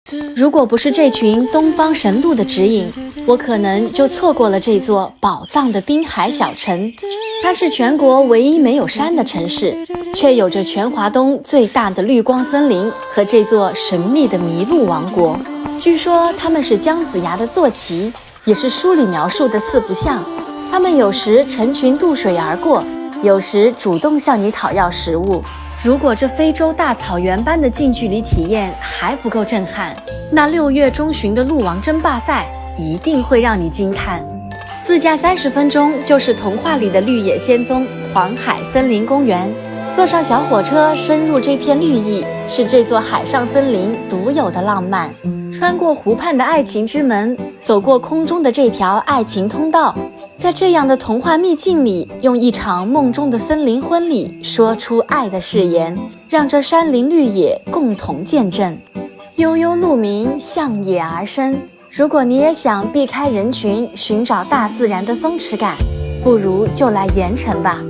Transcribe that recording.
如果不是这群东方神鹿的指引，我可能就错过了这座宝藏的滨海小城。它是全国唯一没有山的城市，却有着全华东最大的绿光森林和这座神秘的麋鹿王国。据说它们是姜子牙的坐骑，也是书里描述的四不像。它们有时成群渡水而过，有时主动向你讨要食物。如果这非洲大草原般的近距离体验还不够震撼，那6月中旬的鹿王争霸赛一定会让你惊叹。自驾30分钟就是童话里的绿野仙踪黄海森林公园。坐上小火车深入这片绿意，是这座海上森林独有的浪漫。穿过湖畔的爱情之门，走过空中的这条爱情通道，在这样的童话秘境里，用一场梦中的森林婚礼说出爱的誓言，让这山林绿野共同见证。悠悠鹿鸣，向野而生。如果你也想避开人群，寻找大自然的松弛感，不如就来盐城吧。